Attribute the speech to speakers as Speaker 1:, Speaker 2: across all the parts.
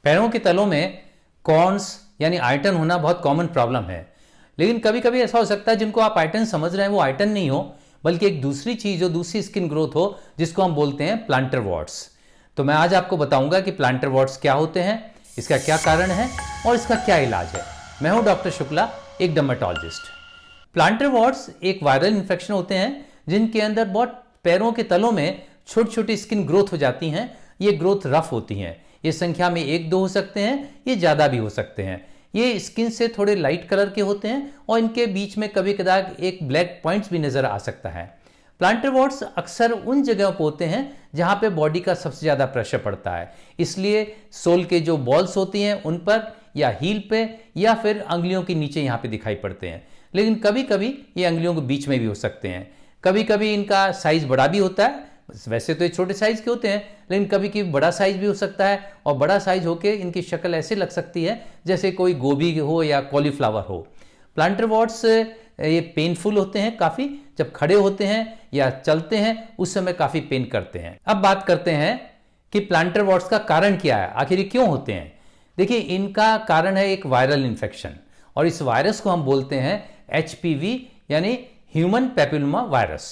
Speaker 1: पैरों के तलों में कॉर्न्स यानी आयटन होना बहुत कॉमन प्रॉब्लम है, लेकिन कभी कभी ऐसा हो सकता है जिनको आप आयटन समझ रहे हैं वो आयटन नहीं हो, बल्कि एक दूसरी चीज हो, दूसरी स्किन ग्रोथ हो, जिसको हम बोलते हैं प्लांटर वॉर्ट्स। तो मैं आज आपको बताऊंगा कि प्लांटर वॉर्ट्स क्या होते हैं, इसका क्या कारण है और इसका क्या इलाज है। मैं हूं डॉक्टर शुक्ला, एक डर्मेटोलॉजिस्ट। प्लांटर वॉर्ट्स एक वायरल इन्फेक्शन होते हैं जिनके अंदर बहुत पैरों के तलों में छोटी छोटी स्किन ग्रोथ हो जाती हैं। ये ग्रोथ रफ होती हैं, ये संख्या में 1-2 हो सकते हैं, ये ज़्यादा भी हो सकते हैं। ये स्किन से थोड़े लाइट कलर के होते हैं और इनके बीच में कभी कदार एक ब्लैक पॉइंट्स भी नज़र आ सकता है। प्लांटर वॉर्ट्स अक्सर उन जगहों पर होते हैं जहाँ पे बॉडी का सबसे ज़्यादा प्रेशर पड़ता है, इसलिए सोल के जो बॉल्स होती हैं उन पर या हील पे या फिर अंगुलियों के नीचे यहाँ पे दिखाई पड़ते हैं। लेकिन कभी कभी ये अंगुलियों के बीच में भी हो सकते हैं। कभी कभी इनका साइज बड़ा भी होता है, वैसे तो ये छोटे साइज के होते हैं, लेकिन कभी कभी बड़ा साइज भी हो सकता है और बड़ा साइज होके इनकी शक्ल ऐसे लग सकती है जैसे कोई गोभी हो या कॉलीफ्लावर हो। प्लांटर वॉर्ट्स ये पेनफुल होते हैं काफ़ी, जब खड़े होते हैं या चलते हैं उस समय काफ़ी पेन करते हैं। अब बात करते हैं कि प्लांटर वॉर्ट्स का कारण क्या है, आखिर ये क्यों होते हैं। देखिए, इनका कारण है एक वायरल इन्फेक्शन और इस वायरस को हम बोलते हैं HPV यानी ह्यूमन पैपिलोमा वायरस।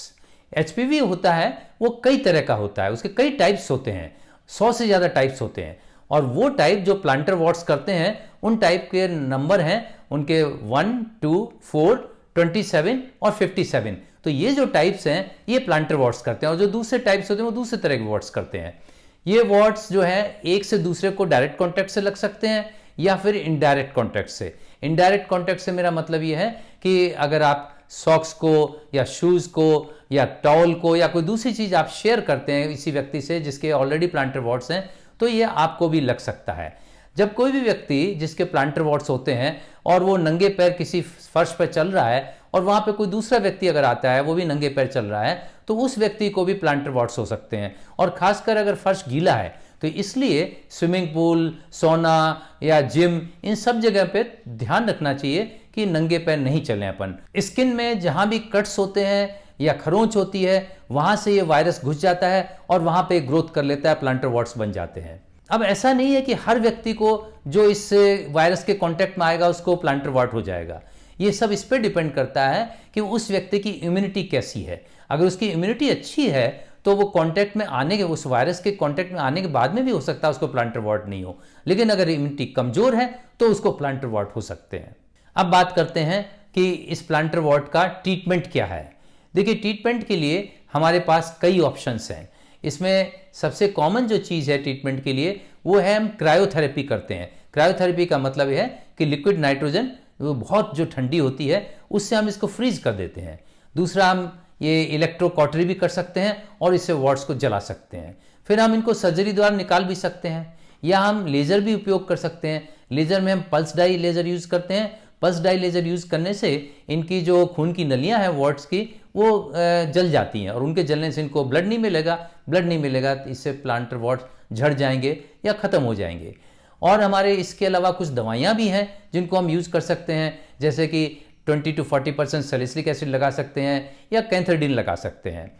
Speaker 1: HPV होता है वो कई तरह का होता है, उसके कई टाइप्स होते हैं, 100 से ज़्यादा टाइप्स होते हैं और वो टाइप जो प्लांटर वॉर्ट्स करते हैं उन टाइप के नंबर हैं उनके 1, 2, 4, 27 और 57। तो ये जो टाइप्स हैं ये प्लांटर वॉर्ट्स करते हैं और जो दूसरे टाइप्स होते हैं वो दूसरे तरह के वॉर्ट्स करते हैं। ये वॉर्ट्स जो है एक से दूसरे को डायरेक्ट कॉन्टैक्ट से लग सकते हैं या फिर इनडायरेक्ट कॉन्टैक्ट से। इनडायरेक्ट कॉन्टैक्ट से मेरा मतलब ये है कि अगर आप सॉक्स को या शूज़ को या टॉवल को या कोई दूसरी चीज़ आप शेयर करते हैं इसी व्यक्ति से जिसके ऑलरेडी प्लांटर वॉर्ट्स हैं, तो ये आपको भी लग सकता है। जब कोई भी व्यक्ति जिसके प्लांटर वॉर्ट्स होते हैं और वो नंगे पैर किसी फर्श पर चल रहा है और वहाँ पे कोई दूसरा व्यक्ति अगर आता है वो भी नंगे पैर चल रहा है, तो उस व्यक्ति को भी प्लांटर वॉर्ट्स हो सकते हैं। और खासकर अगर फर्श गीला है तो इसलिए स्विमिंग पूल, सोना या जिम, इन सब जगह पे ध्यान रखना चाहिए कि नंगे पैर नहीं चलें अपन। स्किन में जहाँ भी कट्स होते हैं या खरोंच होती है वहाँ से ये वायरस घुस जाता है और वहाँ पे ग्रोथ कर लेता है, प्लांटर वॉर्ट्स बन जाते हैं। अब ऐसा नहीं है कि हर व्यक्ति को जो इस वायरस के कांटेक्ट में आएगा उसको प्लांटर वॉर्ट हो जाएगा। ये सब इस पर डिपेंड करता है कि उस व्यक्ति की इम्यूनिटी कैसी है। अगर उसकी इम्यूनिटी अच्छी है तो वो कांटेक्ट में आने के, उस वायरस के कांटेक्ट में आने के बाद में भी हो सकता है उसको प्लांटर वॉर्ट नहीं हो, लेकिन अगर इम्यूनिटी कमजोर है तो उसको प्लांटर वॉर्ट हो सकते हैं। अब बात करते हैं कि इस प्लांटर वॉर्ट का ट्रीटमेंट क्या है। देखिए, ट्रीटमेंट के लिए हमारे पास कई ऑप्शंस हैं। इसमें सबसे कॉमन जो चीज़ है ट्रीटमेंट के लिए वो है हम क्रायोथेरेपी करते हैं। क्रायोथेरेपी का मतलब यह है कि लिक्विड नाइट्रोजन वो बहुत जो ठंडी होती है उससे हम इसको फ्रीज कर देते हैं। दूसरा, हम ये इलेक्ट्रोकॉटरी भी कर सकते हैं और इससे वॉर्ट्स को जला सकते हैं। फिर हम इनको सर्जरी द्वारा निकाल भी सकते हैं या हम लेज़र भी उपयोग कर सकते हैं। लेज़र में हम पल्स डाई लेज़र यूज़ करते हैं। पल्स डाई लेज़र यूज़ करने से इनकी जो खून की नलियां हैं वॉर्ट्स की वो जल जाती हैं और उनके जलने से इनको ब्लड नहीं मिलेगा तो इससे प्लांटर वॉर्ट्स झड़ जाएंगे या ख़त्म हो जाएंगे। और हमारे इसके अलावा कुछ दवाइयाँ भी हैं जिनको हम यूज़ कर सकते हैं, जैसे कि 20 to 40% सैलिसिलिक एसिड लगा सकते हैं या कैंथरडिन लगा सकते हैं।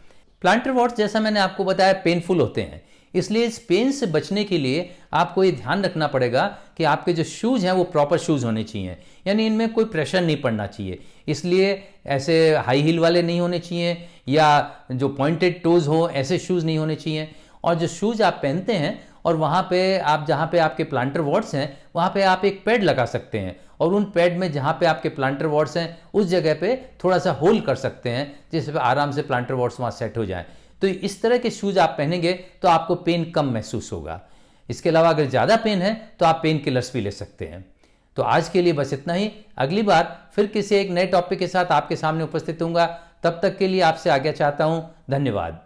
Speaker 1: प्लांटर वॉर्ट्स जैसा मैंने आपको बताया पेनफुल होते हैं, इसलिए इस पेन से बचने के लिए आपको ये ध्यान रखना पड़ेगा कि आपके जो शूज़ हैं वो प्रॉपर शूज़ होने चाहिए, यानी इनमें कोई प्रेशर नहीं पड़ना चाहिए। इसलिए ऐसे हाई हील वाले नहीं होने चाहिए या जो पॉइंटेड टोज हो ऐसे शूज़ नहीं होने चाहिए। और जो शूज़ आप पहनते हैं और वहाँ पे आप जहाँ पे आपके प्लांटर वॉर्ट्स हैं वहाँ पे आप एक पैड लगा सकते हैं और उन पैड में जहाँ पे आपके प्लांटर वॉर्ट्स हैं उस जगह पे थोड़ा सा होल कर सकते हैं जिससे आराम से प्लांटर वॉर्ट्स वहाँ सेट हो जाएं। तो इस तरह के शूज़ आप पहनेंगे तो आपको पेन कम महसूस होगा। इसके अलावा अगर ज़्यादा पेन है तो आप पेन किलर्स भी ले सकते हैं। तो आज के लिए बस इतना ही। अगली बार फिर किसी एक नए टॉपिक के साथ आपके सामने उपस्थित होऊंगा। तब तक के लिए आपसे आज्ञा चाहता हूँ। धन्यवाद।